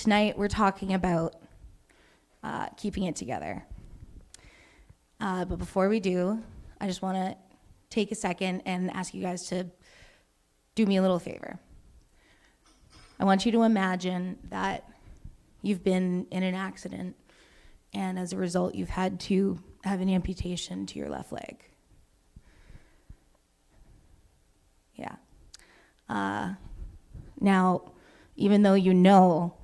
Tonight we're talking about keeping it together. But before we do, I just want to take a second and ask you guys to do me a little favor. I want you to imagine that you've been in an accident, and as a result, you've had to have an amputation to your left leg. Yeah. Now, even though you know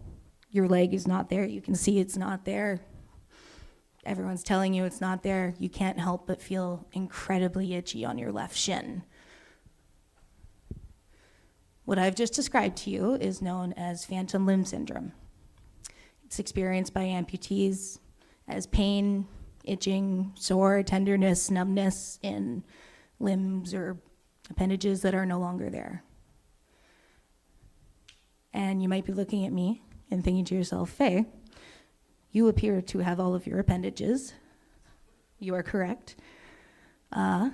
your leg is not there, you can see it's not there, everyone's telling you it's not there, you can't help but feel incredibly itchy on your left shin. What I've just described to you is known as phantom limb syndrome. It's experienced by amputees as pain, itching, sore, tenderness, numbness in limbs or appendages that are no longer there. And you might be looking at me and thinking to yourself, Faye, you appear to have all of your appendages. You are correct. So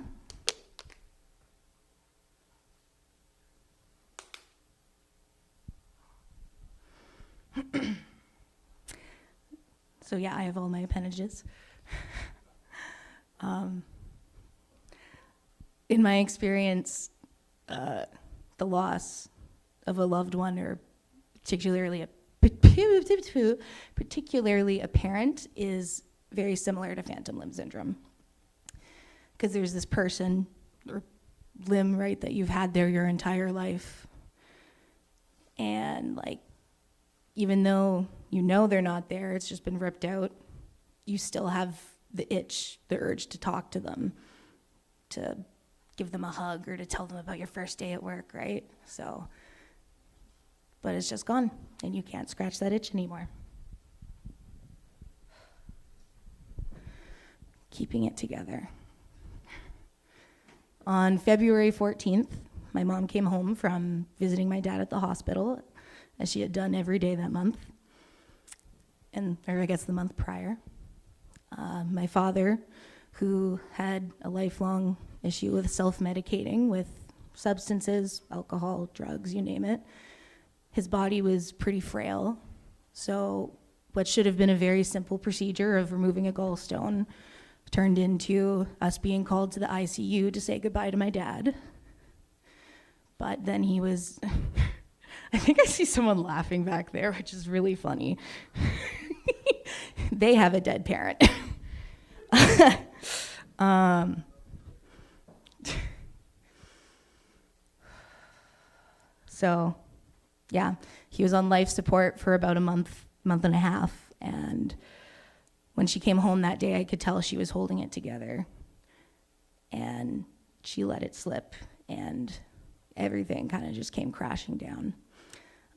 yeah, I have all my appendages. In my experience, the loss of a loved one, or particularly a parent, is very similar to phantom limb syndrome. Because there's this person or limb, right, that you've had there your entire life. And like, even though you know they're not there, it's just been ripped out, you still have the itch, the urge to talk to them, to give them a hug or to tell them about your first day at work, right? So, but it's just gone, and you can't scratch that itch anymore. Keeping it together. On February 14th, my mom came home from visiting my dad at the hospital, as she had done every day that month, or I guess the month prior. My father, who had a lifelong issue with self-medicating with substances, alcohol, drugs, you name it, his body was pretty frail. So what should have been a very simple procedure of removing a gallstone turned into us being called to the ICU to say goodbye to my dad. But then he was, I think I see someone laughing back there, which is really funny. They have a dead parent. So, yeah, he was on life support for about a month and a half, and when she came home that day, I could tell she was holding it together, and she let it slip, and everything kind of just came crashing down.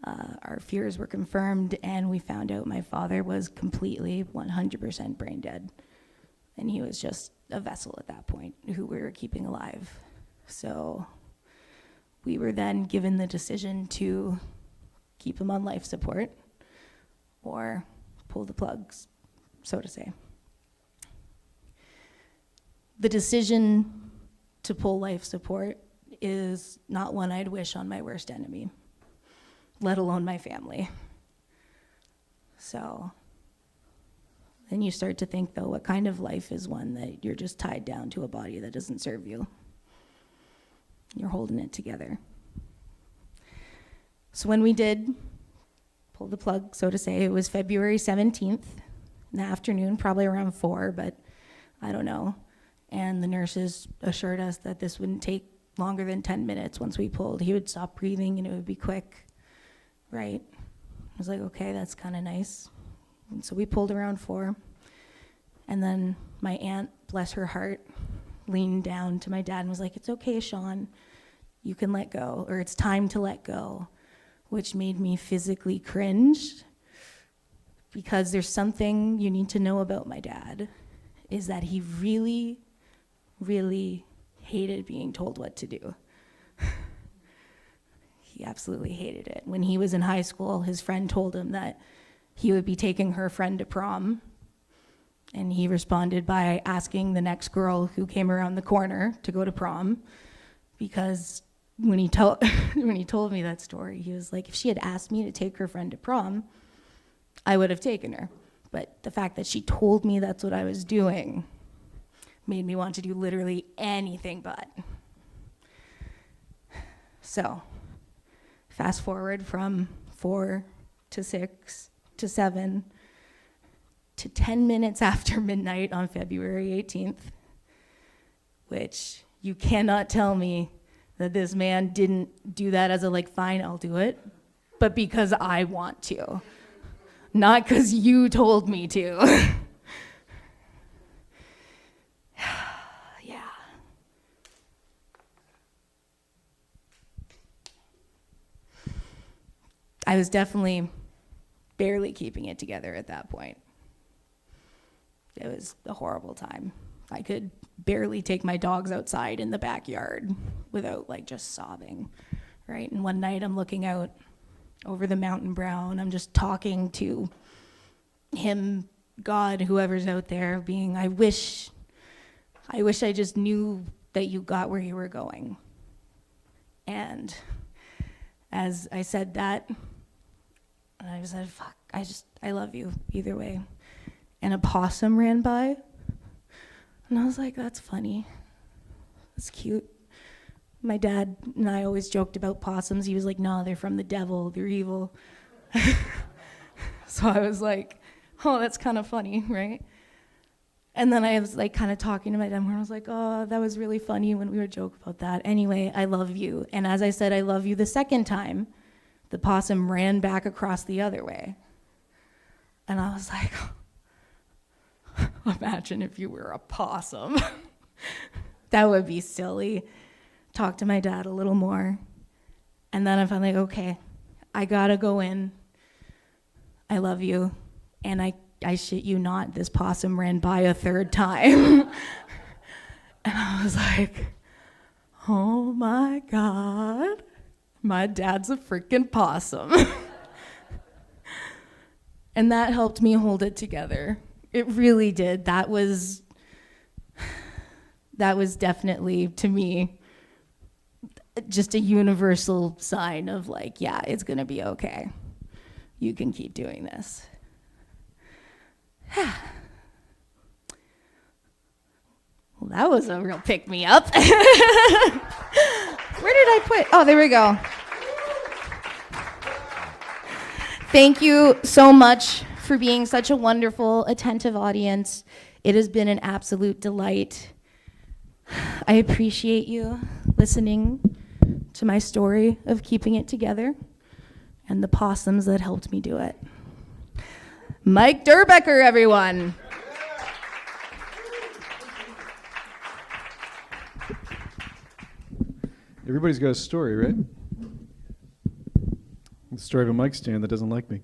Our fears were confirmed, and we found out my father was completely 100% brain dead, and he was just a vessel at that point who we were keeping alive. So we were then given the decision to keep him on life support or pull the plugs, so to say. The decision to pull life support is not one I'd wish on my worst enemy, let alone my family. So then you start to think, though, what kind of life is one that you're just tied down to a body that doesn't serve you? You're holding it together. So when we did pull the plug, so to say, it was February 17th in the afternoon, probably around 4, but I don't know. And the nurses assured us that this wouldn't take longer than 10 minutes once we pulled. He would stop breathing and it would be quick, right? I was like, okay, that's kind of nice. And so we pulled around 4. And then my aunt, bless her heart, leaned down to my dad and was like, it's okay, Sean, you can let go, or it's time to let go, which made me physically cringe, because there's something you need to know about my dad, is that he really, really hated being told what to do. He absolutely hated it. When he was in high school, his friend told him that he would be taking her friend to prom, and he responded by asking the next girl who came around the corner to go to prom, because when he told me that story, he was like, if she had asked me to take her friend to prom, I would have taken her. But the fact that she told me that's what I was doing made me want to do literally anything but. So, fast forward from 4 to 6 to 7 to 10 minutes after midnight on February 18th, which you cannot tell me that this man didn't do that as a like, fine, I'll do it, but because I want to. Not because you told me to. Yeah. I was definitely barely keeping it together at that point. It was a horrible time. I could barely take my dogs outside in the backyard without like just sobbing, right? And one night I'm looking out over the mountain brow and I'm just talking to him, God, whoever's out there, being, I wish I just knew that you got where you were going. And as I said that, I said, fuck, I love you either way. And a possum ran by, and I was like, that's funny. That's cute. My dad and I always joked about possums. He was like, no, they're from the devil, they're evil. So I was like, oh, that's kind of funny, right? And then I was like kind of talking to my dad, and I was like, oh, that was really funny when we were joking about that. Anyway, I love you. And as I said, I love you the second time, the possum ran back across the other way. And I was like, imagine if you were a possum. That would be silly. Talk to my dad a little more. And then I'm finally like, okay, I gotta go in. I love you. And I shit you not, this possum ran by a third time. And I was like, oh my God, my dad's a freaking possum. And that helped me hold it together. It really did. That was definitely, to me, just a universal sign of like, yeah, it's gonna be okay. You can keep doing this. Well, that was a real pick-me-up. Where did I put? Oh, there we go. Thank you so much for being such a wonderful, attentive audience. It has been an absolute delight. I appreciate you listening to my story of keeping it together and the possums that helped me do it. Mike Durbecker, everyone. Everybody's got a story, right? The story of a mic stand that doesn't like me.